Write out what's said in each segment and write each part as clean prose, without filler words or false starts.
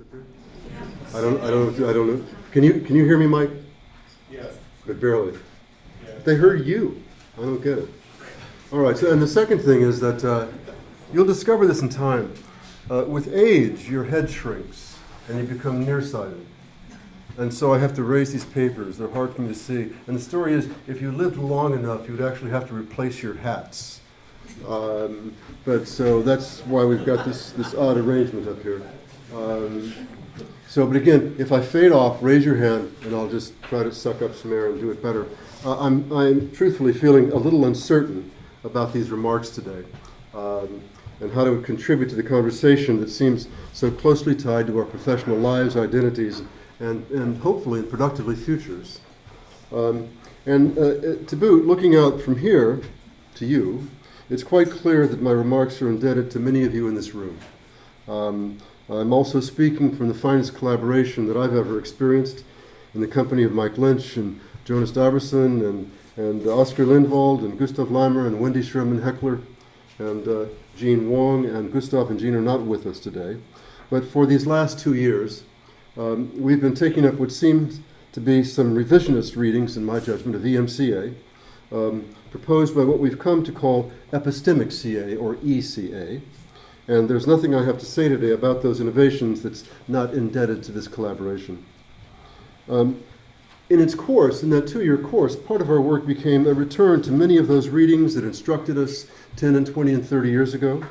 up here? I don't know. Can you hear me, Mike? Yes. But barely. Yeah. They heard you. I don't get it. All right. So, and the second thing is that you'll discover this in time. With age, your head shrinks and you become nearsighted. And so I have to raise these papers. They're hard for me to see. And the story is, if you lived long enough, you'd actually have to replace your hats. But so that's why we've got this odd arrangement up here. But again, if I fade off, raise your hand, and I'll just try to suck up some air and do it better. I'm truthfully feeling a little uncertain about these remarks today, and how to contribute to the conversation that seems so closely tied to our professional lives, identities, and hopefully and productively futures. To boot, looking out from here to you, it's quite clear that my remarks are indebted to many of you in this room. I'm also speaking from the finest collaboration that I've ever experienced in the company of Mike Lynch and Jonas Daverson and Oscar Lindwald and Gustav Leimer and Wendy Sherman Heckler and Jean Wong, and Gustav and Jean are not with us today. But for these last 2 years, we've been taking up what seems to be some revisionist readings, in my judgment, of EMCA, proposed by what we've come to call epistemic CA, or ECA. And there's nothing I have to say today about those innovations that's not indebted to this collaboration. In its course, in that 2-year course, part of our work became a return to many of those readings that instructed us 10 and 20 and 30 years ago.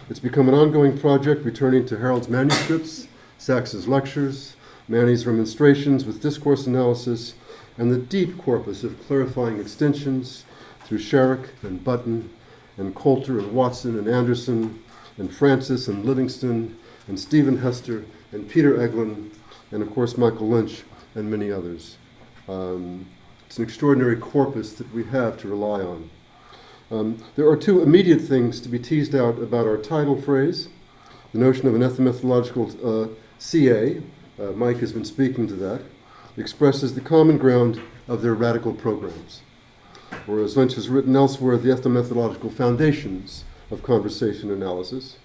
It's become an ongoing project, returning to Harold's manuscripts, Sachs's lectures, Manny's remonstrations with discourse analysis, and the deep corpus of clarifying extensions through Sherrick and Button and Coulter and Watson and Anderson and Francis and Livingston and Stephen Hester and Peter Eglin and, of course, Michael Lynch and many others. It's an extraordinary corpus that we have to rely on. There are 2 immediate things to be teased out about our title phrase, the notion of an ethnomethodological CA. Mike has been speaking to that, expresses the common ground of their radical programs. Or as Lynch has written elsewhere, the ethnomethodological foundations of conversation analysis.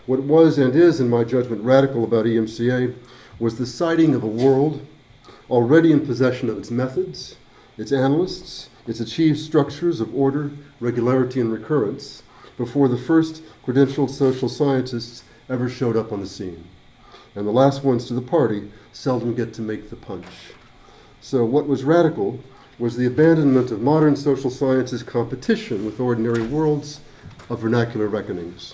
What was and is, in my judgment, radical about EMCA was the citing of a world already in possession of its methods, its analysts, its achieved structures of order, regularity, and recurrence, before the first credentialed social scientists ever showed up on the scene. And the last ones to the party seldom get to make the punch. So what was radical was the abandonment of modern social sciences' competition with ordinary worlds of vernacular reckonings,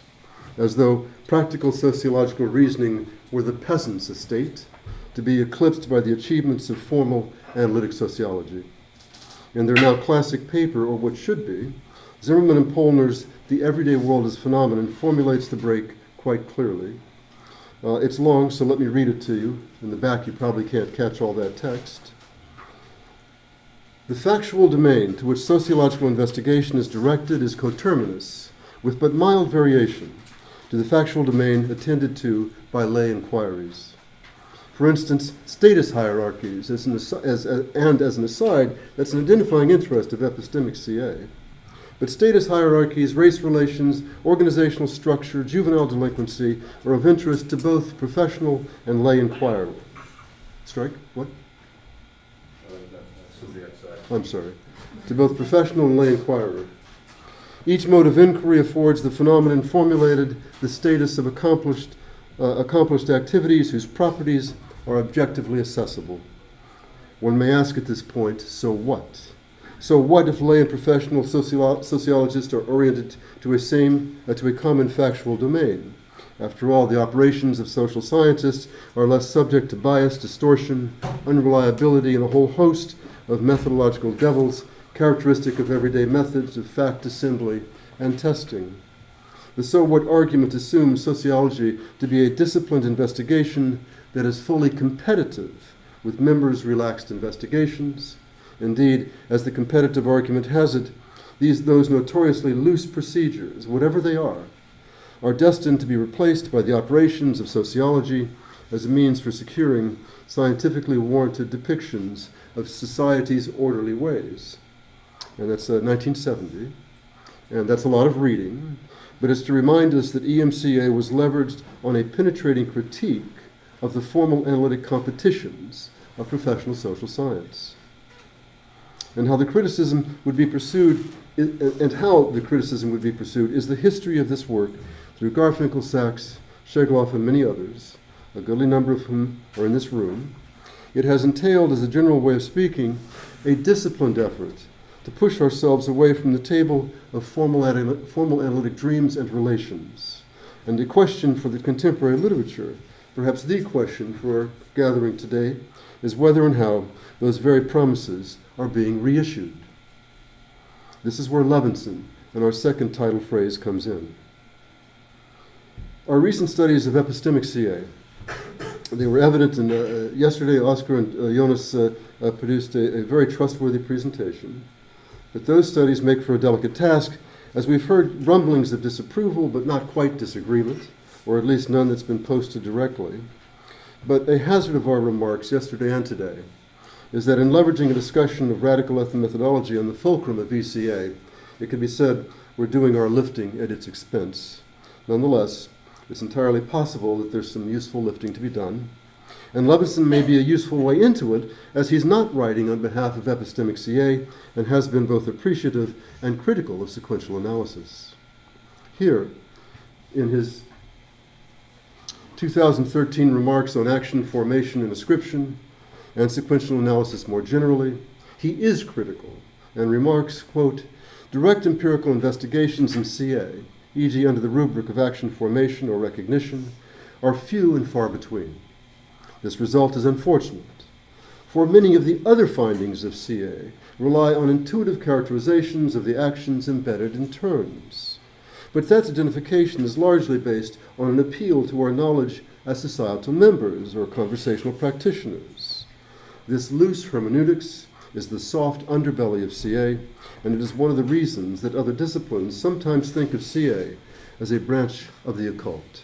as though practical sociological reasoning were the peasant's estate, to be eclipsed by the achievements of formal analytic sociology. In their now classic paper, or what should be, Zimmerman and Polner's The Everyday World as Phenomenon formulates the break quite clearly. It's long, so let me read it to you. In the back, you probably can't catch all that text. The factual domain to which sociological investigation is directed is coterminous, with but mild variation, to the factual domain attended to by lay inquiries. For instance, status hierarchies, as an aside, that's an identifying interest of epistemic CA. But status hierarchies, race relations, organizational structure, juvenile delinquency are of interest to both professional and lay inquiry. Strike? What? I'm sorry. To both professional and lay inquirer. Each mode of inquiry affords the phenomenon formulated the status of accomplished activities whose properties are objectively accessible. One may ask at this point, so what? So what if lay and professional sociologists are oriented to a common factual domain? After all, the operations of social scientists are less subject to bias, distortion, unreliability, and a whole host of methodological devils characteristic of everyday methods of fact assembly and testing. The so what argument assumes sociology to be a disciplined investigation that is fully competitive with members' relaxed investigations. Indeed, as the competitive argument has it, those notoriously loose procedures, whatever they are destined to be replaced by the operations of sociology as a means for securing scientifically warranted depictions of society's orderly ways. And that's 1970, and that's a lot of reading, but it's to remind us that EMCA was leveraged on a penetrating critique of the formal analytic competitions of professional social science. And how the criticism would be pursued is the history of this work through Garfinkel, Sachs, Shegloff, and many others, a goodly number of whom are in this room. It has entailed, as a general way of speaking, a disciplined effort to push ourselves away from the table of formal analytic dreams and relations, and a question for the contemporary literature, perhaps the question for our gathering today, is whether and how those very promises are being reissued. This is where Levinson and our second title phrase comes in. Our recent studies of epistemic CA, they were evident in yesterday. Oscar and Jonas produced a very trustworthy presentation. But those studies make for a delicate task, as we've heard rumblings of disapproval, but not quite disagreement, or at least none that's been posted directly. But a hazard of our remarks yesterday and today is that in leveraging a discussion of radical ethnomethodology on the fulcrum of VCA, it can be said we're doing our lifting at its expense. Nonetheless, it's entirely possible that there's some useful lifting to be done, and Levinson may be a useful way into it, as he's not writing on behalf of epistemic CA and has been both appreciative and critical of sequential analysis. Here, in his 2013 remarks on action, formation, and ascription, and sequential analysis more generally, he is critical and remarks, quote, direct empirical investigations in CA, e.g. under the rubric of action formation or recognition, are few and far between. This result is unfortunate, for many of the other findings of CA rely on intuitive characterizations of the actions embedded in terms. But that identification is largely based on an appeal to our knowledge as societal members or conversational practitioners. This loose hermeneutics is the soft underbelly of CA, and it is one of the reasons that other disciplines sometimes think of CA as a branch of the occult.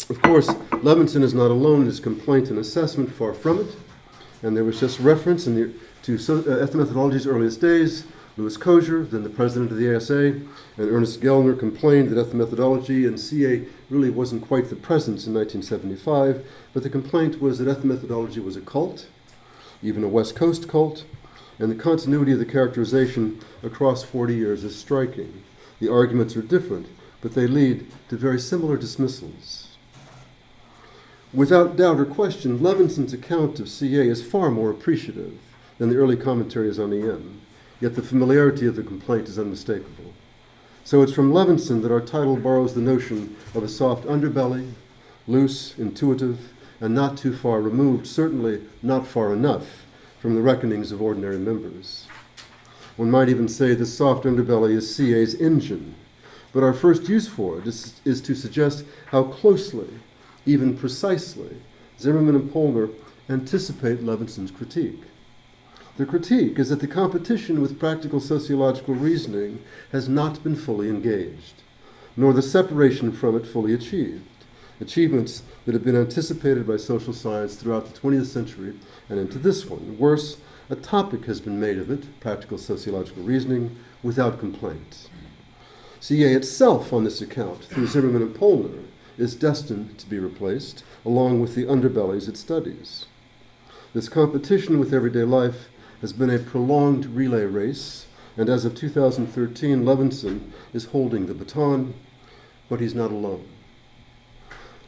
Of course, Levinson is not alone in his complaint and assessment, far from it, and there was just reference to ethnomethodology's earliest days. Louis Koger, then the president of the ASA, and Ernest Gellner complained that ethnomethodology and CA really wasn't quite the presence in 1975, but the complaint was that ethnomethodology was a cult, even a West Coast cult, and the continuity of the characterization across 40 years is striking. The arguments are different, but they lead to very similar dismissals. Without doubt or question, Levinson's account of CA is far more appreciative than the early commentaries on EM, yet the familiarity of the complaint is unmistakable. So it's from Levinson that our title borrows the notion of a soft underbelly, loose, intuitive, and not too far removed, certainly not far enough from the reckonings of ordinary members. One might even say this soft underbelly is CA's engine, but our first use for it is to suggest how closely, even precisely, Zimmerman and Pollner anticipate Levinson's critique. The critique is that the competition with practical sociological reasoning has not been fully engaged, nor the separation from it fully achieved, achievements that have been anticipated by social science throughout the 20th century and into this one. Worse, a topic has been made of it, practical sociological reasoning, without complaint. CA itself, on this account, through Zimmerman and Pollner, is destined to be replaced, along with the underbellies it studies. This competition with everyday life has been a prolonged relay race, and as of 2013, Levinson is holding the baton, but he's not alone.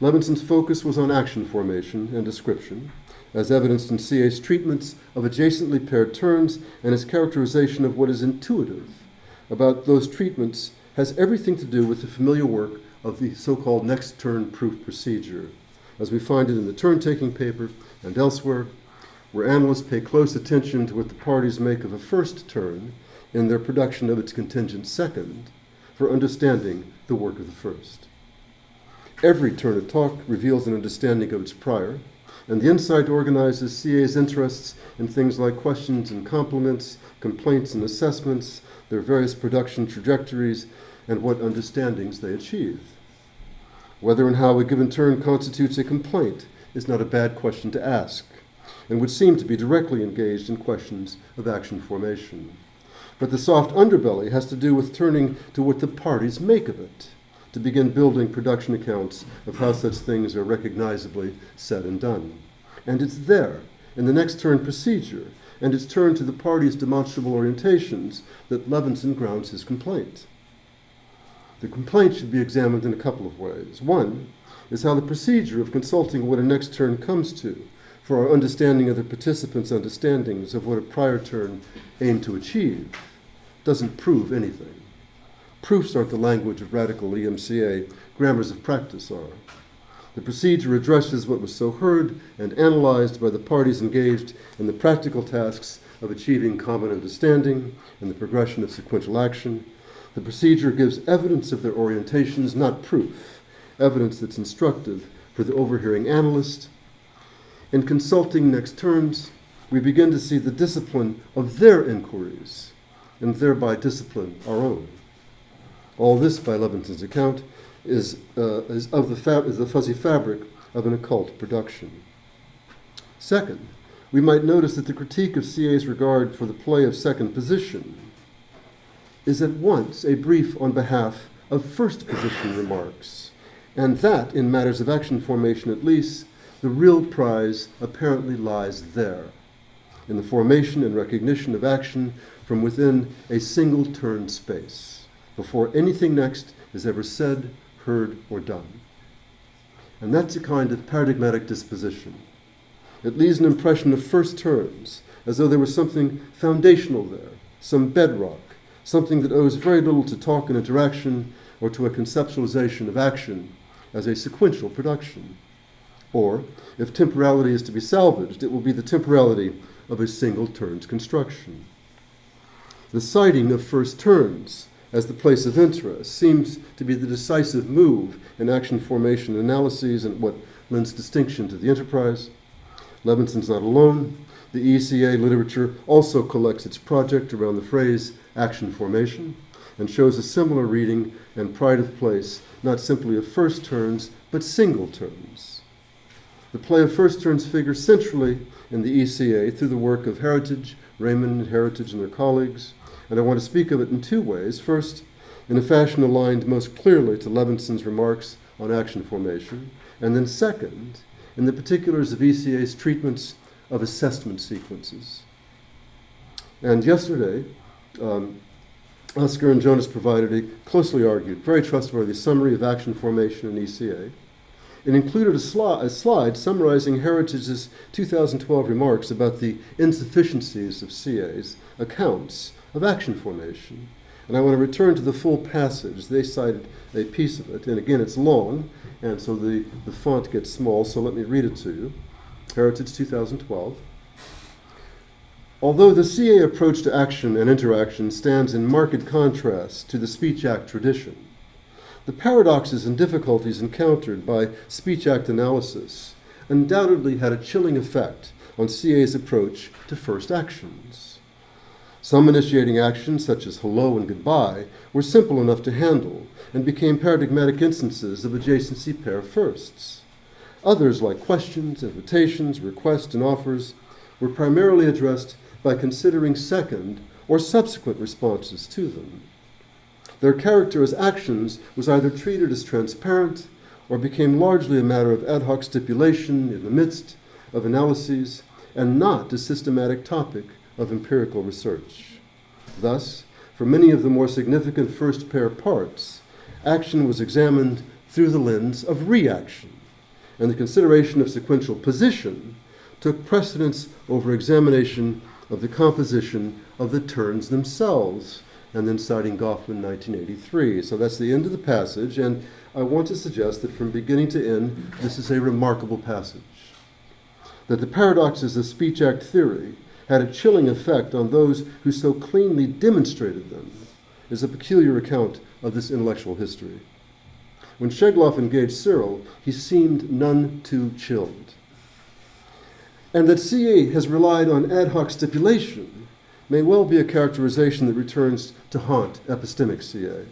Levinson's focus was on action formation and description, as evidenced in CA's treatments of adjacently paired terms, and his characterization of what is intuitive about those treatments has everything to do with the familiar work of the so-called next turn proof procedure, as we find it in the turn-taking paper and elsewhere, where analysts pay close attention to what the parties make of a first turn in their production of its contingent second for understanding the work of the first. Every turn of talk reveals an understanding of its prior, and the insight organizes CA's interests in things like questions and complements, complaints and assessments, their various production trajectories, and what understandings they achieve. Whether and how a given turn constitutes a complaint is not a bad question to ask, and would seem to be directly engaged in questions of action formation. But the soft underbelly has to do with turning to what the parties make of it, to begin building production accounts of how such things are recognizably said and done. And it's there, in the next turn procedure, and its turn to the party's demonstrable orientations, that Levinson grounds his complaint. The complaint should be examined in a couple of ways. One is how the procedure of consulting what a next turn comes to for our understanding of the participants' understandings of what a prior turn aimed to achieve doesn't prove anything. Proofs aren't the language of radical EMCA, grammars of practice are. The procedure addresses what was so heard and analyzed by the parties engaged in the practical tasks of achieving common understanding and the progression of sequential action. The procedure gives evidence of their orientations, not proof, evidence that's instructive for the overhearing analyst. In consulting next turns, we begin to see the discipline of their inquiries, and thereby discipline our own. All this, by Levinson's account, is the fuzzy fabric of an occult production. Second, we might notice that the critique of CA's regard for the play of second position is at once a brief on behalf of first position remarks, and that, in matters of action formation at least, the real prize apparently lies there, in the formation and recognition of action from within a single turn space, before anything next is ever said, heard, or done. And that's a kind of paradigmatic disposition. It leaves an impression of first turns, as though there was something foundational there, some bedrock, something that owes very little to talk and interaction or to a conceptualization of action as a sequential production. Or, if temporality is to be salvaged, it will be the temporality of a single turn's construction. The citing of first turns as the place of interest seems to be the decisive move in action formation analyses and what lends distinction to the enterprise. Levinson's not alone. The ECA literature also collects its project around the phrase action formation and shows a similar reading and pride of place, not simply of first turns, but single turns. The play of first turns figures centrally in the ECA through the work of Heritage, Raymond and Heritage and their colleagues, and I want to speak of it in two ways. First, in a fashion aligned most clearly to Levinson's remarks on action formation, and then second, in the particulars of ECA's treatments of assessment sequences. And yesterday, Oscar and Jonas provided a closely argued, very trustworthy summary of action formation in ECA. It included a slide summarizing Heritage's 2012 remarks about the insufficiencies of CA's accounts of action formation. And I want to return to the full passage. They cited a piece of it, and again, it's long, and so the font gets small, so let me read it to you. Heritage 2012. Although the CA approach to action and interaction stands in marked contrast to the Speech Act tradition, the paradoxes and difficulties encountered by Speech Act analysis undoubtedly had a chilling effect on CA's approach to first actions. Some initiating actions, such as hello and goodbye, were simple enough to handle and became paradigmatic instances of adjacency pair firsts. Others, like questions, invitations, requests, and offers, were primarily addressed by considering second or subsequent responses to them. Their character as actions was either treated as transparent or became largely a matter of ad hoc stipulation in the midst of analyses and not a systematic topic of empirical research. Thus, for many of the more significant first pair parts, action was examined through the lens of reaction, and the consideration of sequential position took precedence over examination of the composition of the turns themselves, and then citing Goffman 1983. So that's the end of the passage, and I want to suggest that from beginning to end, this is a remarkable passage. That the paradoxes of Speech Act theory had a chilling effect on those who so cleanly demonstrated them is a peculiar account of this intellectual history. When Shegloff engaged Searle, he seemed none too chilled. And that CA has relied on ad hoc stipulation may well be a characterization that returns to haunt epistemic CA.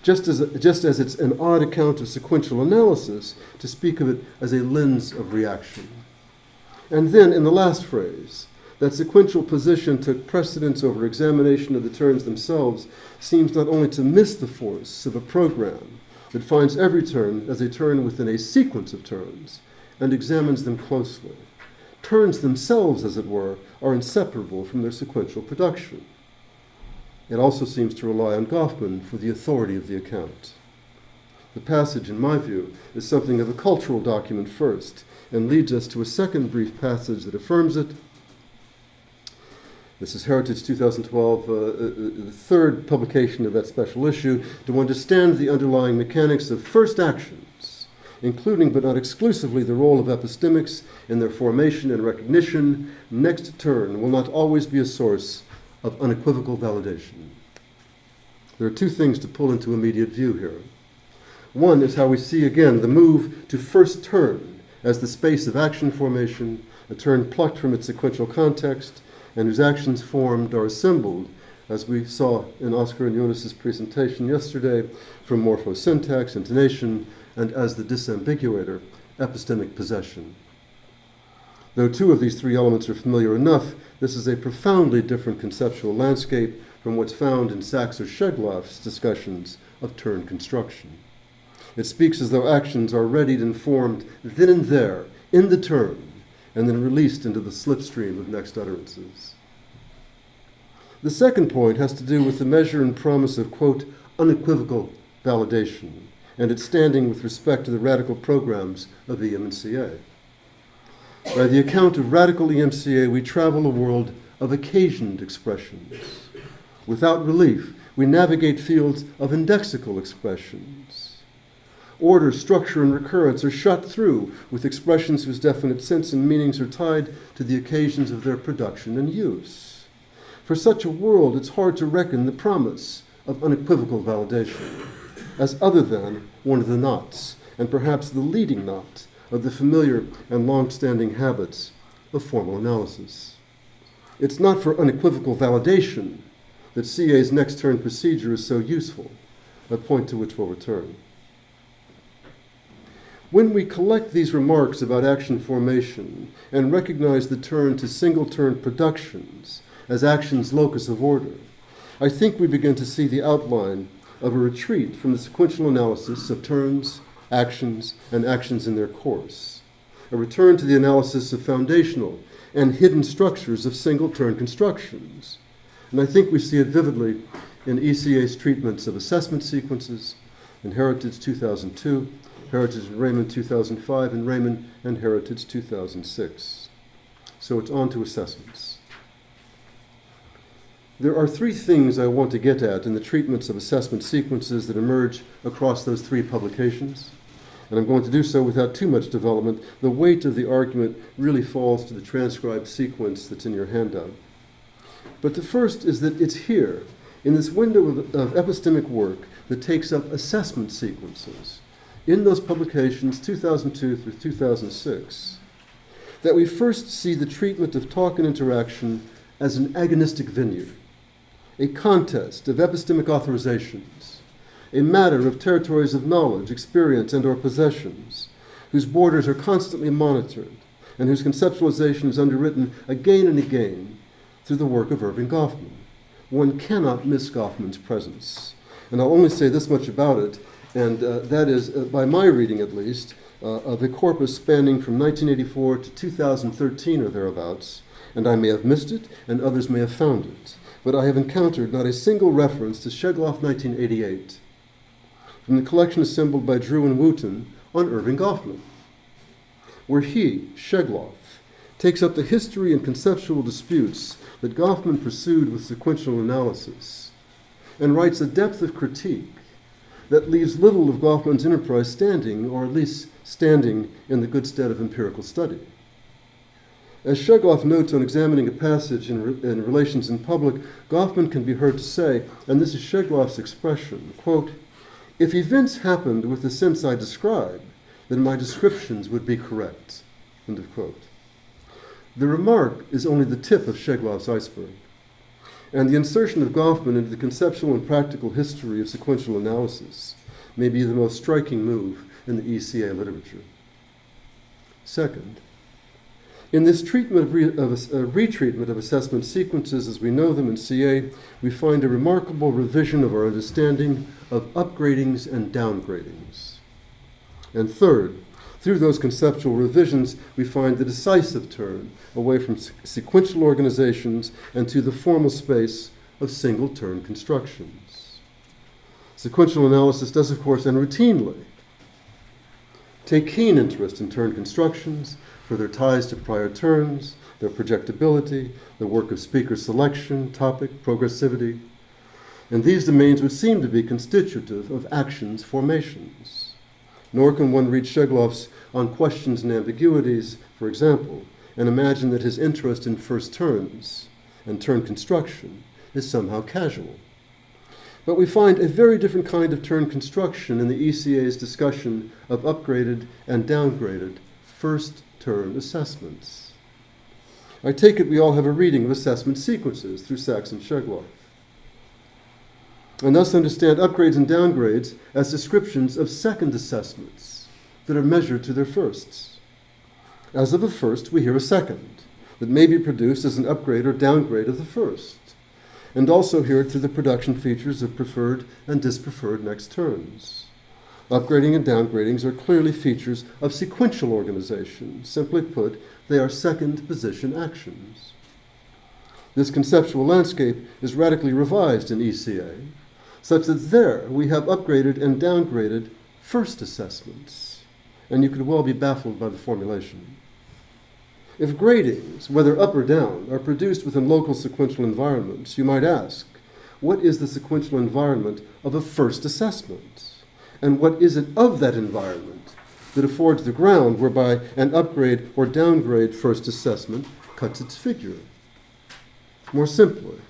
Just as it's an odd account of sequential analysis to speak of it as a lens of reaction. And then, in the last phrase, That sequential position took precedence over examination of the turns themselves seems not only to miss the force of a program that finds every turn as a turn within a sequence of turns and examines them closely. Turns themselves, as it were, are inseparable from their sequential production. It also seems to rely on Goffman for the authority of the account. The passage, in my view, is something of a cultural document first, and leads us to a second brief passage that affirms it. This is Heritage 2012, the third publication of that special issue, to understand the underlying mechanics of first actions, including but not exclusively the role of epistemics in their formation and recognition. Next turn will not always be a source of unequivocal validation. There are two things to pull into immediate view here. One is how we see again the move to first turn as the space of action formation, a turn plucked from its sequential context, and whose actions formed are assembled, as we saw in Oscar and Jonas's presentation yesterday, from morphosyntax, intonation, and as the disambiguator, epistemic possession. Though two of these three elements are familiar enough, this is a profoundly different conceptual landscape from what's found in Sachs or Schegloff's discussions of turn construction. It speaks as though actions are readied and formed then and there, in the turn, and then released into the slipstream of next utterances. The second point has to do with the measure and promise of, quote, unequivocal validation, and its standing with respect to the radical programs of EMCA. By the account of radical EMCA, we travel a world of occasioned expressions. Without relief, we navigate fields of indexical expressions. Order, structure, and recurrence are shot through with expressions whose definite sense and meanings are tied to the occasions of their production and use. For such a world, it's hard to reckon the promise of unequivocal validation as other than one of the knots, and perhaps the leading knot, of the familiar and long-standing habits of formal analysis. It's not for unequivocal validation that CA's next turn procedure is so useful, a point to which we'll return. When we collect these remarks about action formation and recognize the turn to single-turn productions as action's locus of order, I think we begin to see the outline of a retreat from the sequential analysis of turns, actions, and actions in their course, a return to the analysis of foundational and hidden structures of single-turn constructions. And I think we see it vividly in ECA's treatments of assessment sequences in Heritage 2002, Heritage and Raymond 2005, and Raymond and Heritage 2006. So it's on to assessments. There are three things I want to get at in the treatments of assessment sequences that emerge across those three publications, and I'm going to do so without too much development. The weight of the argument really falls to the transcribed sequence that's in your handout. But the first is that it's here, in this window of epistemic work that takes up assessment sequences, in those publications, 2002 through 2006, that we first see the treatment of talk and interaction as an agonistic venue, a contest of epistemic authorizations, a matter of territories of knowledge, experience, and/or possessions, whose borders are constantly monitored, and whose conceptualization is underwritten again and again through the work of Irving Goffman. One cannot miss Goffman's presence. And I'll only say this much about it, and that is, by my reading at least, of a corpus spanning from 1984 to 2013 or thereabouts, and I may have missed it, and others may have found it, but I have encountered not a single reference to Schegloff 1988 from the collection assembled by Drew and Wooten on Irving Goffman, where he, Schegloff, takes up the history and conceptual disputes that Goffman pursued with sequential analysis, and writes a depth of critique that leaves little of Goffman's enterprise standing, or at least standing in the good stead of empirical study. As Schegloff notes on examining a passage in Relations in Public, Goffman can be heard to say, and this is Schegloff's expression, quote, "If events happened with the sense I describe, then my descriptions would be correct," end of quote. The remark is only the tip of Schegloff's iceberg, and the insertion of Goffman into the conceptual and practical history of sequential analysis may be the most striking move in the ECA literature. Second, In this retreatment of assessment sequences as we know them in CA, we find a remarkable revision of our understanding of upgradings and downgradings. And third, through those conceptual revisions, we find the decisive turn away from sequential organizations and to the formal space of single-turn constructions. Sequential analysis does, of course, and routinely, take keen interest in turn constructions for their ties to prior turns, their projectability, the work of speaker selection, topic, progressivity. And these domains would seem to be constitutive of actions formations. Nor can one read Shegloff's On Questions and Ambiguities, for example, and imagine that his interest in first turns and turn construction is somehow casual. But we find a very different kind of turn construction in the ECA's discussion of upgraded and downgraded first turn assessments. I take it we all have a reading of assessment sequences through Sachs and Shegloff, and thus understand upgrades and downgrades as descriptions of second assessments that are measured to their firsts. As of a first, we hear a second that may be produced as an upgrade or downgrade of the first, and also hear it through the production features of preferred and dispreferred next turns. Upgrading and downgradings are clearly features of sequential organization. Simply put, they are second position actions. This conceptual landscape is radically revised in ECA, such that there we have upgraded and downgraded first assessments, and you could well be baffled by the formulation. If gradings, whether up or down, are produced within local sequential environments, you might ask, what is the sequential environment of a first assessment? And what is it of that environment that affords the ground whereby an upgrade or downgrade first assessment cuts its figure? More simply,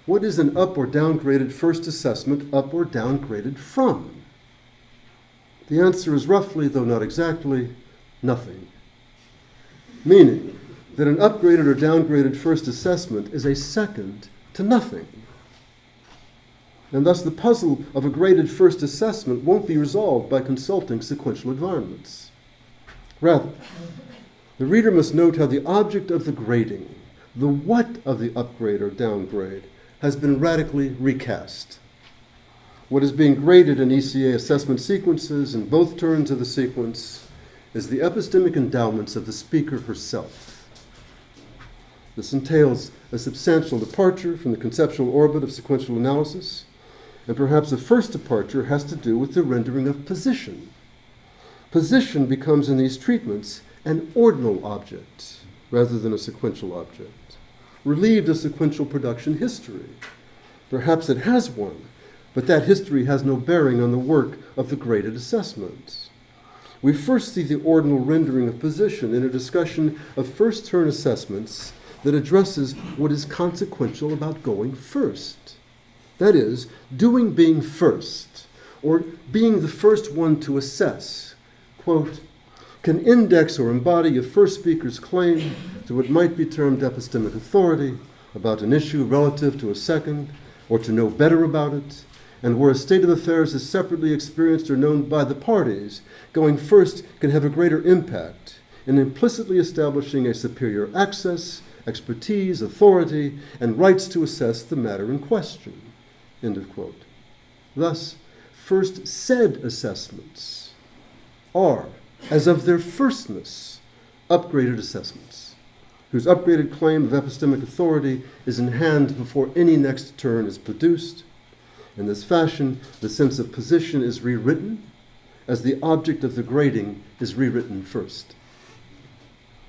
what is an up or downgraded first assessment up or downgraded from? The answer is roughly, though not exactly, nothing. Meaning that an upgraded or downgraded first assessment is a second to nothing. And thus the puzzle of a graded first assessment won't be resolved by consulting sequential environments. Rather, the reader must note how the object of the grading, the what of the upgrade or downgrade, has been radically recast. What is being graded in ECA assessment sequences in both turns of the sequence is the epistemic endowments of the speaker herself. This entails a substantial departure from the conceptual orbit of sequential analysis, and perhaps the first departure has to do with the rendering of position. Position becomes in these treatments an ordinal object rather than a sequential object, relieved of sequential production history. Perhaps it has one, but that history has no bearing on the work of the graded assessment. We first see the ordinal rendering of position in a discussion of first turn assessments that addresses what is consequential about going first. That is, doing being first, or being the first one to assess, quote, can index or embody a first speaker's claim to what might be termed epistemic authority about an issue relative to a second, or to know better about it, and where a state of affairs is separately experienced or known by the parties, going first can have a greater impact in implicitly establishing a superior access, expertise, authority, and rights to assess the matter in question, end of quote. Thus, first said assessments are, as of their firstness, upgraded assessments, whose upgraded claim of epistemic authority is in hand before any next turn is produced. In this fashion, the sense of position is rewritten, as the object of the grading is rewritten first.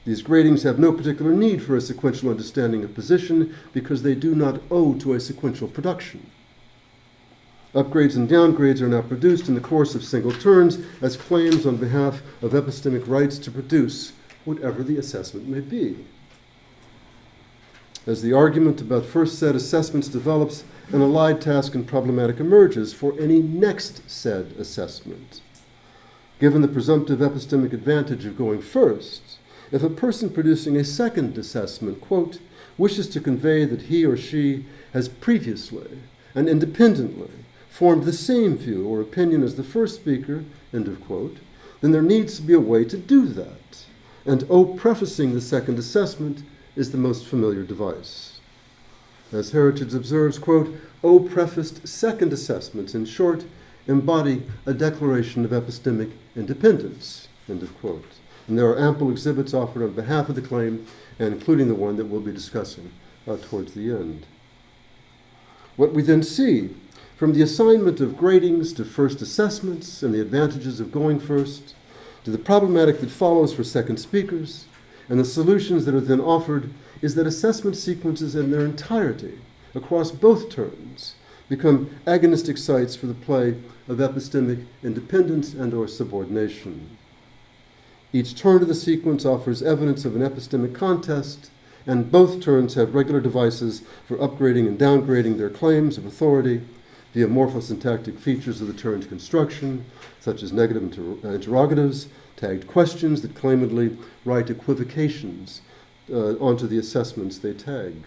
These gradings have no particular need for a sequential understanding of position because they do not owe to a sequential production. Upgrades and downgrades are now produced in the course of single turns as claims on behalf of epistemic rights to produce whatever the assessment may be. As the argument about first said assessments develops, an allied task and problematic emerges for any next said assessment. Given the presumptive epistemic advantage of going first, if a person producing a second assessment, quote, wishes to convey that he or she has previously and independently formed the same view or opinion as the first speaker, end of quote, then there needs to be a way to do that, and O prefacing the second assessment is the most familiar device. As Heritage observes, quote, O prefaced second assessments, in short, embody a declaration of epistemic independence, end of quote. And there are ample exhibits offered on behalf of the claim, and including the one that we'll be discussing towards the end. What we then see, from the assignment of gradings to first assessments and the advantages of going first, to the problematic that follows for second speakers, and the solutions that are then offered, is that assessment sequences in their entirety, across both turns, become agonistic sites for the play of epistemic independence and or subordination. Each turn of the sequence offers evidence of an epistemic contest, and both turns have regular devices for upgrading and downgrading their claims of authority via morphosyntactic features of the turn's construction, such as negative interrogatives, tagged questions that claimedly write equivocations onto the assessments they tag.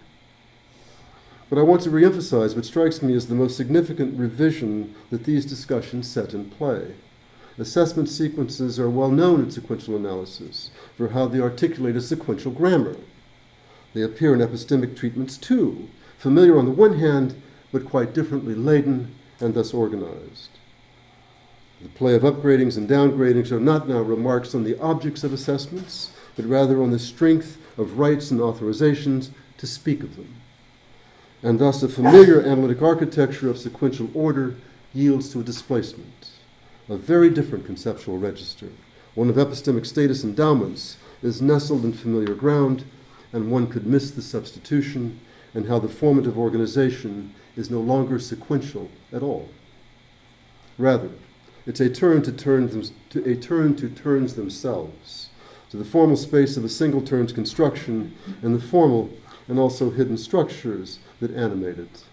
But I want to reemphasize what strikes me as the most significant revision that these discussions set in play. Assessment sequences are well known in sequential analysis for how they articulate a sequential grammar. They appear in epistemic treatments too, familiar on the one hand, but quite differently laden and thus organized. The play of upgradings and downgradings are not now remarks on the objects of assessments, but rather on the strength of rights and authorizations to speak of them. And thus a familiar analytic architecture of sequential order yields to a displacement, a very different conceptual register. One of epistemic status endowments is nestled in familiar ground, and one could miss the substitution and how the formative organization is no longer sequential at all. Rather, it's a turn to turns themselves, to the formal space of a single turn's construction and the formal and also hidden structures that animate it.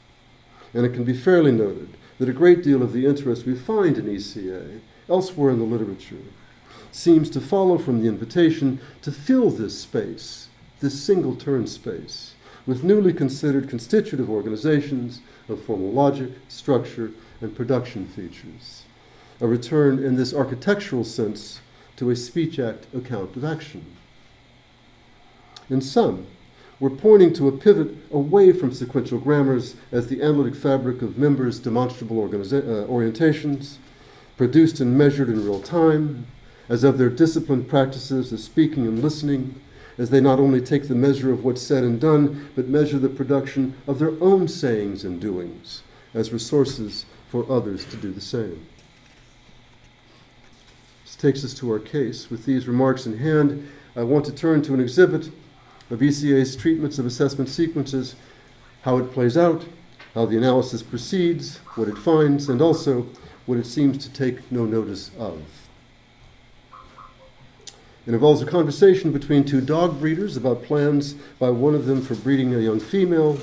And it can be fairly noted that a great deal of the interest we find in ECA, elsewhere in the literature, seems to follow from the invitation to fill this space, this single turn space, with newly considered constitutive organizations of formal logic, structure, and production features. A return in this architectural sense to a speech act account of action. In sum, we're pointing to a pivot away from sequential grammars as the analytic fabric of members' demonstrable orientations, produced and measured in real time, as of their disciplined practices of speaking and listening, as they not only take the measure of what's said and done, but measure the production of their own sayings and doings as resources for others to do the same. This takes us to our case. With these remarks in hand, I want to turn to an exhibit of ECA's treatments of assessment sequences, how it plays out, how the analysis proceeds, what it finds, and also what it seems to take no notice of. It involves a conversation between two dog breeders about plans by one of them for breeding a young female.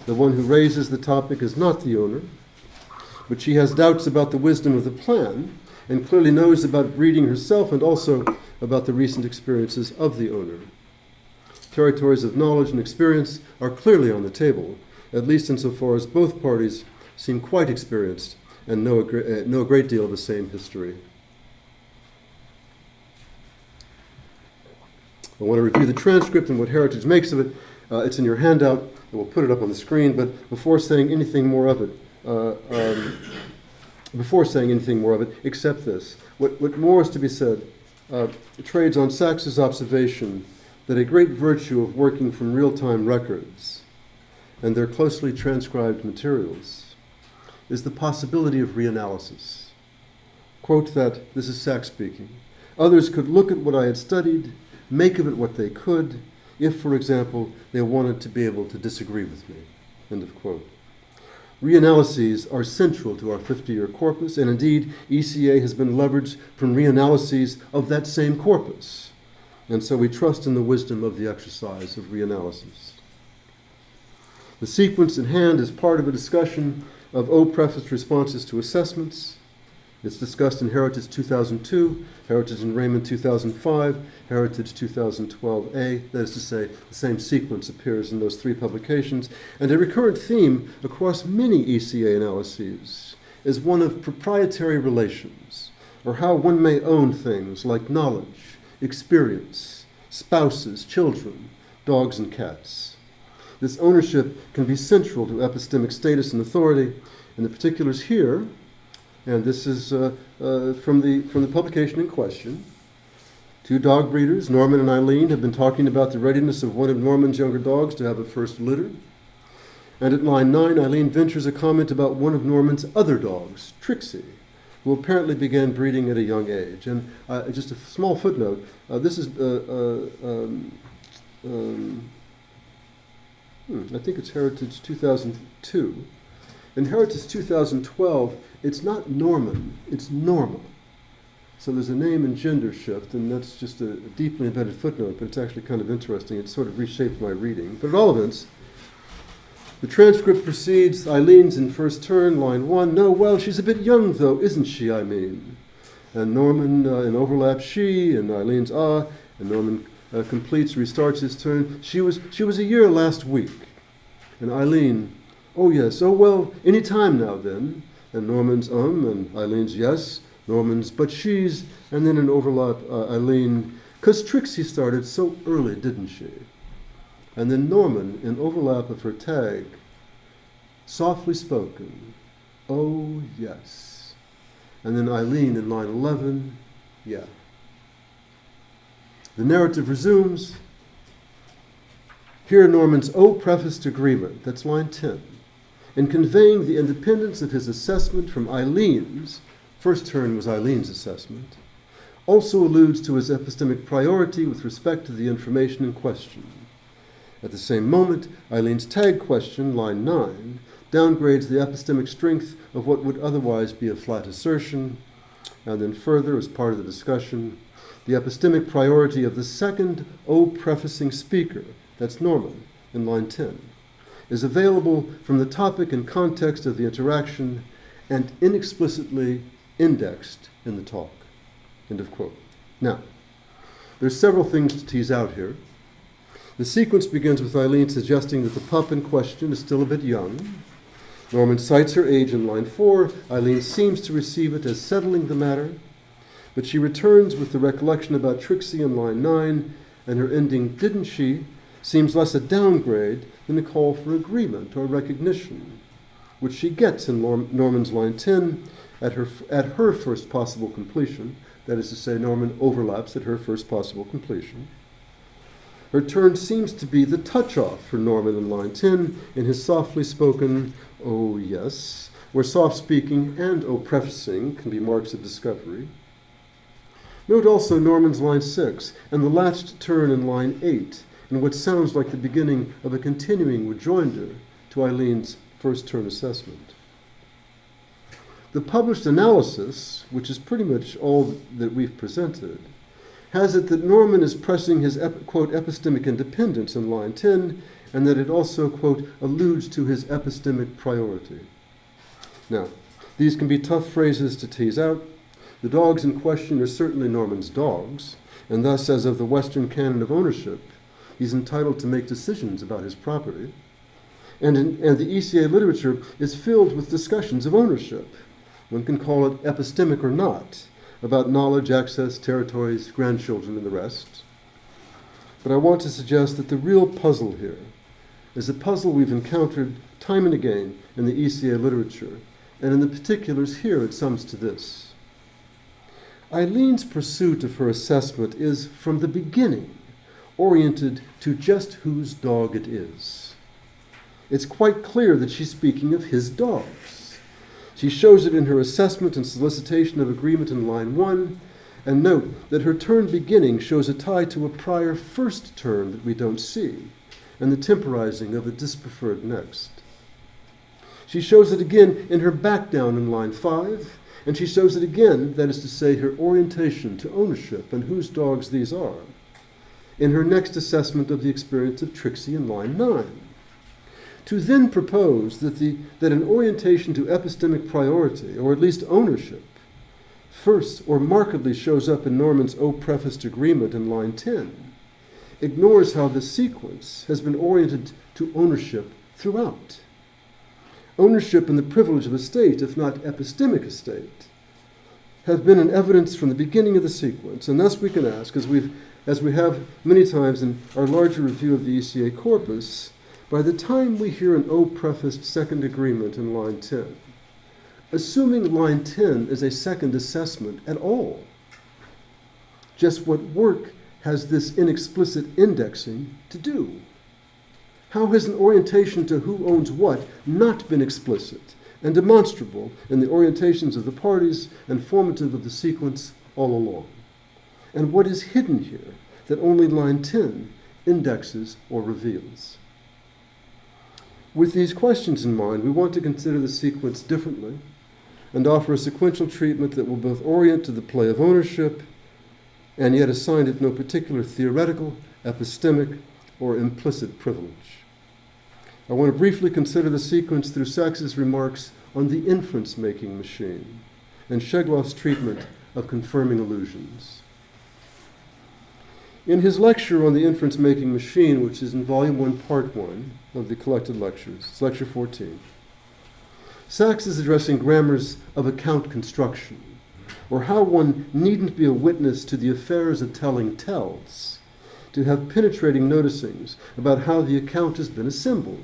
The one who raises the topic is not the owner, but she has doubts about the wisdom of the plan and clearly knows about breeding herself and also about the recent experiences of the owner. Territories of knowledge and experience are clearly on the table, at least insofar as both parties seem quite experienced and know a great deal of the same history. I want to review the transcript and what Heritage makes of it. It's in your handout, and we'll put it up on the screen, but before saying anything more of it, except this, what more is to be said, trades on Sachs's observation that a great virtue of working from real-time records and their closely transcribed materials is the possibility of reanalysis. Quote that, this is Sachs speaking, others could look at what I had studied, make of it what they could, if, for example, they wanted to be able to disagree with me, end of quote. Reanalyses are central to our 50-year corpus, and indeed, ECA has been leveraged from reanalyses of that same corpus. And so we trust in the wisdom of the exercise of reanalysis. The sequence in hand is part of a discussion of O-prefaced responses to assessments. It's discussed in Heritage 2002, Heritage and Raymond 2005, Heritage 2012A. That is to say, the same sequence appears in those three publications. And a recurrent theme across many ECA analyses is one of proprietary relations, or how one may own things like knowledge, experience, spouses, children, dogs and cats. This ownership can be central to epistemic status and authority, and the particulars here, and this is from the publication in question. Two dog breeders, Norman and Eileen, have been talking about the readiness of one of Norman's younger dogs to have a first litter. And at line 9, Eileen ventures a comment about one of Norman's other dogs, Trixie, who apparently began breeding at a young age. And just a small footnote, this is, I think it's Heritage 2002. In Heritage 2012, it's not Norman, it's Norma. So there's a name and gender shift, and that's just a deeply embedded footnote, but it's actually kind of interesting. It sort of reshaped my reading. But at all events, the transcript proceeds, Eileen's in first turn, line 1. No, well, she's a bit young, though, isn't she, I mean? And Norman in overlap, she, and Eileen's and Norman completes, restarts his turn. She was a year last week. And Eileen, oh, yes, oh, well, any time now, then. And Norman's and Eileen's yes. Norman's, but she's, and then in overlap, Eileen, 'cause Trixie started so early, didn't she? And then Norman, in overlap of her tag, softly spoken, oh, yes. And then Eileen in line 11, yeah. The narrative resumes. Here Norman's prefaced agreement, that's line 10, in conveying the independence of his assessment from Eileen's, first turn was Eileen's assessment, also alludes to his epistemic priority with respect to the information in question. At the same moment, Eileen's tag question, line 9, downgrades the epistemic strength of what would otherwise be a flat assertion, and then further, as part of the discussion, the epistemic priority of the second prefacing speaker, that's Norman, in line 10, is available from the topic and context of the interaction and inexplicitly indexed in the talk. End of quote. Now, there's several things to tease out here. The sequence begins with Eileen suggesting that the pup in question is still a bit young. Norman cites her age in line 4. Eileen seems to receive it as settling the matter, but she returns with the recollection about Trixie in line 9, and her ending, didn't she, seems less a downgrade than a call for agreement or recognition, which she gets in Norman's line 10 at her first possible completion. That is to say, Norman overlaps at her first possible completion. Her turn seems to be the touch-off for Norman in line 10 in his softly spoken, oh yes, where soft speaking and prefacing can be marks of discovery. Note also Norman's line 6 and the latched turn in line 8 in what sounds like the beginning of a continuing rejoinder to Eileen's first turn assessment. The published analysis, which is pretty much all that we've presented, has it that Norman is pressing his, quote, epistemic independence in line 10, and that it also, quote, alludes to his epistemic priority. Now, these can be tough phrases to tease out. The dogs in question are certainly Norman's dogs, and thus, as of the Western canon of ownership, he's entitled to make decisions about his property. And the ECA literature is filled with discussions of ownership. One can call it epistemic or not, about knowledge, access, territories, grandchildren, and the rest. But I want to suggest that the real puzzle here is a puzzle we've encountered time and again in the ECA literature, and in the particulars here it sums to this. Eileen's pursuit of her assessment is, from the beginning, oriented to just whose dog it is. It's quite clear that she's speaking of his dogs. She shows it in her assessment and solicitation of agreement in line 1, and note that her turn beginning shows a tie to a prior first turn that we don't see, and the temporizing of a dispreferred next. She shows it again in her back down in line 5, and she shows it again, that is to say, her orientation to ownership and whose dogs these are, in her next assessment of the experience of Trixie in line 9. To then propose that an orientation to epistemic priority, or at least ownership, first or markedly shows up in Norman's prefaced agreement in line 10, ignores how the sequence has been oriented to ownership throughout. Ownership and the privilege of estate, if not epistemic estate, have been in evidence from the beginning of the sequence, and thus we can ask, as we've as we have many times in our larger review of the ECA corpus, by the time we hear an O-prefaced second agreement in line 10, assuming line 10 is a second assessment at all, just what work has this inexplicit indexing to do? How has an orientation to who owns what not been explicit and demonstrable in the orientations of the parties and formative of the sequence all along? And what is hidden here that only line 10 indexes or reveals? With these questions in mind, we want to consider the sequence differently and offer a sequential treatment that will both orient to the play of ownership and yet assign it no particular theoretical, epistemic, or implicit privilege. I want to briefly consider the sequence through Sachs's remarks on the inference-making machine and Shegloff's treatment of confirming illusions. In his lecture on the inference-making machine, which is in Volume 1, Part 1 of the collected lectures, it's Lecture 14, Sachs is addressing grammars of account construction, or how one needn't be a witness to the affairs a telling tells, to have penetrating noticings about how the account has been assembled,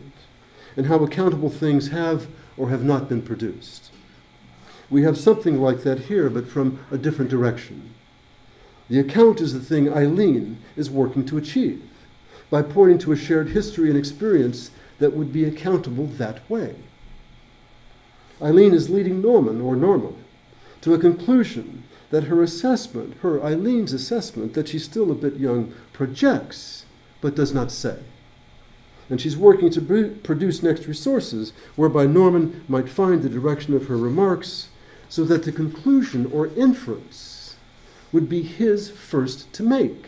and how accountable things have or have not been produced. We have something like that here, but from a different direction. The account is the thing Eileen is working to achieve, by pointing to a shared history and experience that would be accountable that way. Eileen is leading Norman, or Norma, to a conclusion that her assessment, her Eileen's assessment, that she's still a bit young, projects, but does not say. And she's working to produce next resources whereby Norman might find the direction of her remarks so that the conclusion or inference would be his first to make,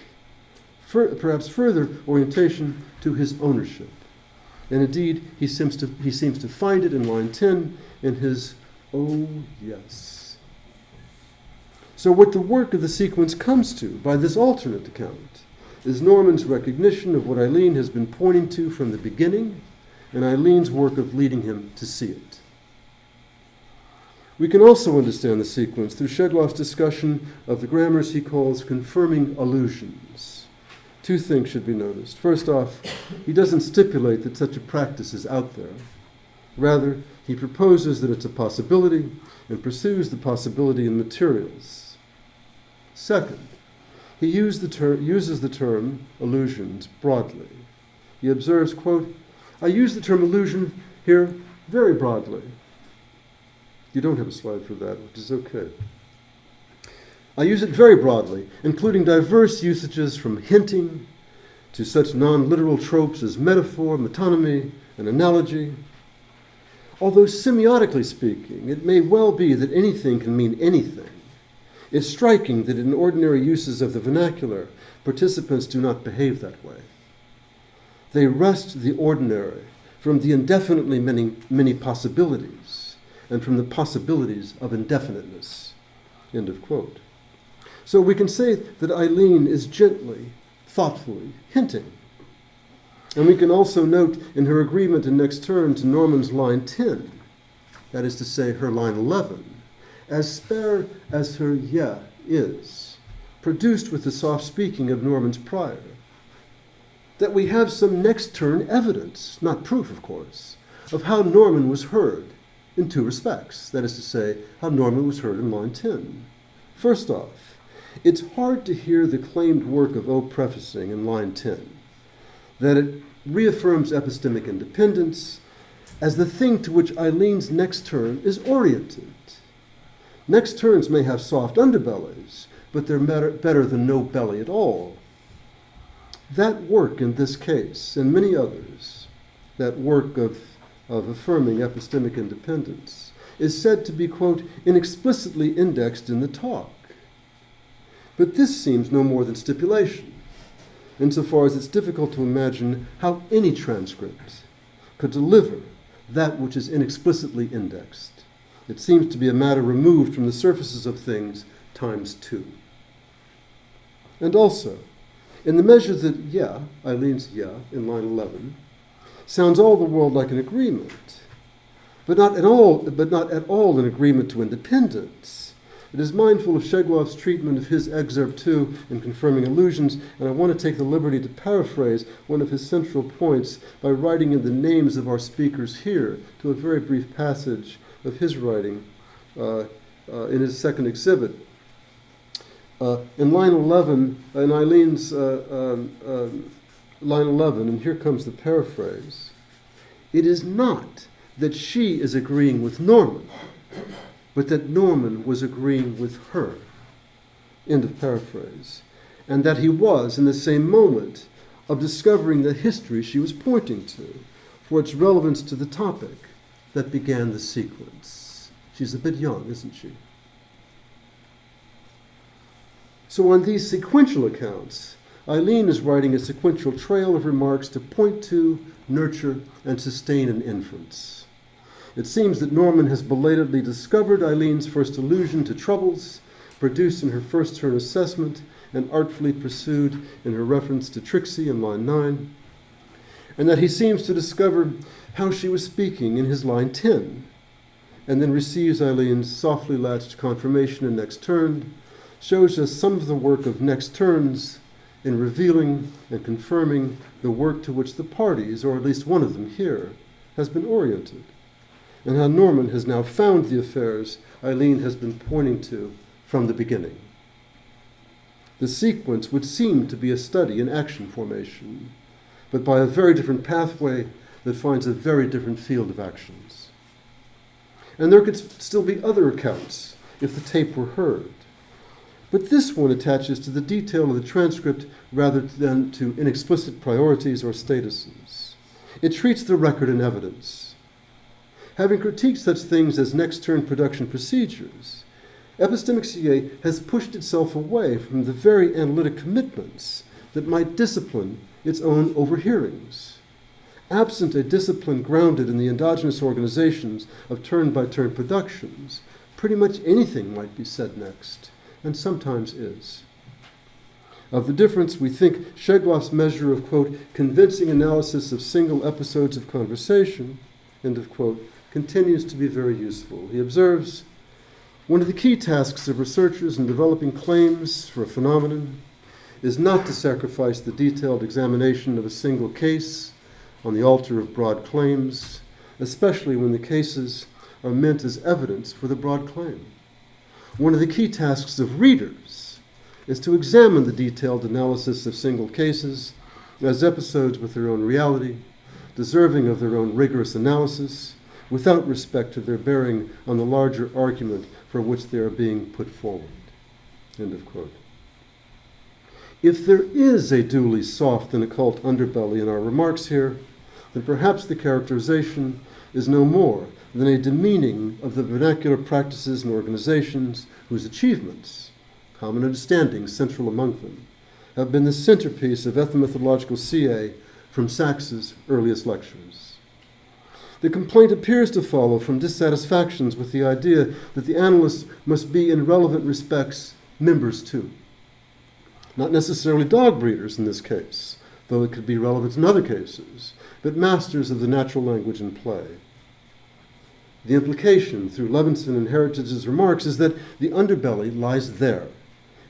perhaps further orientation to his ownership. And indeed, he seems to find it in line 10 in his "oh, yes." So what the work of the sequence comes to by this alternate account is Norman's recognition of what Eileen has been pointing to from the beginning, and Eileen's work of leading him to see it. We can also understand the sequence through Shegloff's discussion of the grammars he calls confirming allusions. Two things should be noticed. First off, he doesn't stipulate that such a practice is out there. Rather, he proposes that it's a possibility and pursues the possibility in materials. Second, he uses the term allusions broadly. He observes, quote, "I use the term allusion here very broadly." You don't have a slide for that, which is okay. "I use it very broadly, including diverse usages from hinting to such non-literal tropes as metaphor, metonymy, and analogy. Although semiotically speaking, it may well be that anything can mean anything. It's striking that in ordinary uses of the vernacular, participants do not behave that way. They wrest the ordinary from the indefinitely many possibilities and from the possibilities of indefiniteness." End of quote. So we can say that Eileen is gently, thoughtfully hinting. And we can also note in her agreement in next turn to Norman's line 10, that is to say her line 11, as spare as her "yeah" is, produced with the soft speaking of Norman's prior, that we have some next turn evidence, not proof of course, of how Norman was heard in two respects, that is to say, how Norman was heard in line 10. First off, it's hard to hear the claimed work of O prefacing in line 10, that it reaffirms epistemic independence as the thing to which Eileen's next turn is oriented. Next turns may have soft underbellies, but they're better than no belly at all. That work in this case, and many others, that work of affirming epistemic independence, is said to be, quote, inexplicitly indexed in the talk. But this seems no more than stipulation, insofar as it's difficult to imagine how any transcript could deliver that which is inexplicitly indexed. It seems to be a matter removed from the surfaces of things times two. And also, in the measure that "yeah," Eileen's "yeah" in line 11, sounds all the world like an agreement, but not at all an agreement to independence, It is mindful of Shegloff's treatment of his excerpt too in confirming allusions, and I want to take the liberty to paraphrase one of his central points by writing in the names of our speakers here to a very brief passage of his writing in his second exhibit. In line 11, in Eileen's line 11, and here comes the paraphrase, it is not that she is agreeing with Norman, but that Norman was agreeing with her. End of paraphrase. And that he was, in the same moment, of discovering the history she was pointing to for its relevance to the topic that began the sequence. She's a bit young, isn't she? So on these sequential accounts, Eileen is writing a sequential trail of remarks to point to, nurture, and sustain an inference. It seems that Norman has belatedly discovered Eileen's first allusion to troubles, produced in her first turn assessment, and artfully pursued in her reference to Trixie in line 9, and that he seems to discover how she was speaking in his line 10, and then receives Eileen's softly latched confirmation in Next Turn, shows us some of the work of Next Turns in revealing and confirming the work to which the parties, or at least one of them here, has been oriented, and how Norman has now found the affairs Eileen has been pointing to from the beginning. The sequence would seem to be a study in action formation, but by a very different pathway that finds a very different field of actions. And there could still be other accounts if the tape were heard. But this one attaches to the detail of the transcript rather than to inexplicit priorities or statuses. It treats the record in evidence. Having critiqued such things as next turn production procedures, epistemic CA has pushed itself away from the very analytic commitments that might discipline its own overhearings. Absent a discipline grounded in the endogenous organizations of turn-by-turn productions, pretty much anything might be said next, and sometimes is. Of the difference, we think Shegloff's measure of, quote, convincing analysis of single episodes of conversation, end of quote, continues to be very useful. He observes, one of the key tasks of researchers in developing claims for a phenomenon is not to sacrifice the detailed examination of a single case on the altar of broad claims, especially when the cases are meant as evidence for the broad claim. One of the key tasks of readers is to examine the detailed analysis of single cases as episodes with their own reality, deserving of their own rigorous analysis, without respect to their bearing on the larger argument for which they are being put forward. End of quote. If there is a duly soft and occult underbelly in our remarks here, then perhaps the characterization is no more than a demeaning of the vernacular practices and organizations whose achievements, common understanding central among them, have been the centerpiece of ethnomethodological CA from Sachs's earliest lectures. The complaint appears to follow from dissatisfactions with the idea that the analysts must be in relevant respects members too. Not necessarily dog breeders in this case, though it could be relevant in other cases, but masters of the natural language in play. The implication through Levinson and Heritage's remarks is that the underbelly lies there,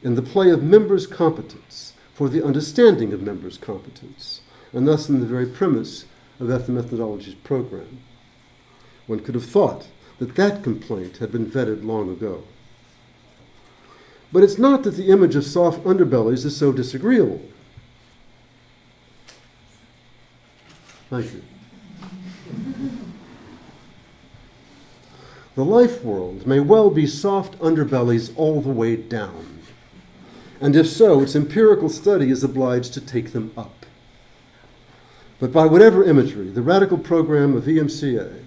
in the play of members' competence, for the understanding of members' competence, and thus in the very premise of ethnomethodology's program. One could have thought that that complaint had been vetted long ago. But it's not that the image of soft underbellies is so disagreeable. Thank you. The life world may well be soft underbellies all the way down, and if so, its empirical study is obliged to take them up. But by whatever imagery, the radical program of EMCA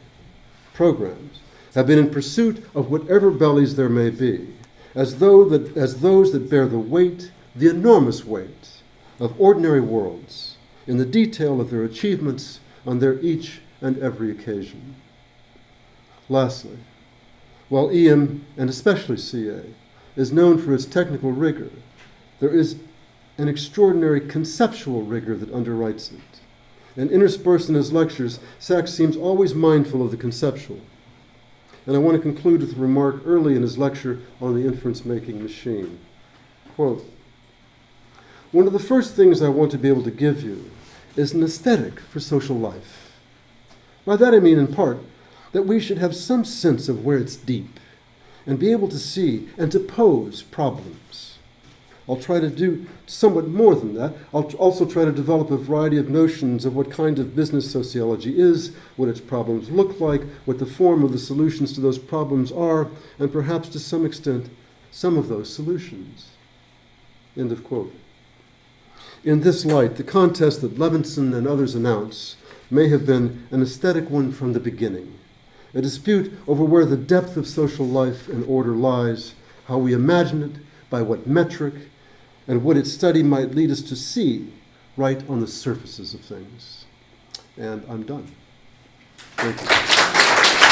programs have been in pursuit of whatever bellies there may be, as those that bear the weight, the enormous weight, of ordinary worlds in the detail of their achievements on their each and every occasion. Lastly, while EM, and especially CA, is known for its technical rigor, there is an extraordinary conceptual rigor that underwrites it. And interspersed in his lectures, Sachs seems always mindful of the conceptual, And I want to conclude with a remark early in his lecture on the inference-making machine. Quote, "One of the first things I want to be able to give you is an aesthetic for social life. By that I mean, in part, that we should have some sense of where it's deep and be able to see and to pose problems. I'll try to do somewhat more than that. I'll also try to develop a variety of notions of what kind of business sociology is, what its problems look like, what the form of the solutions to those problems are, and perhaps to some extent, some of those solutions." End of quote. In this light, the contest that Levinson and others announce may have been an aesthetic one from the beginning, a dispute over where the depth of social life and order lies, how we imagine it, by what metric, and what its study might lead us to see right on the surfaces of things. And I'm done. Thank you.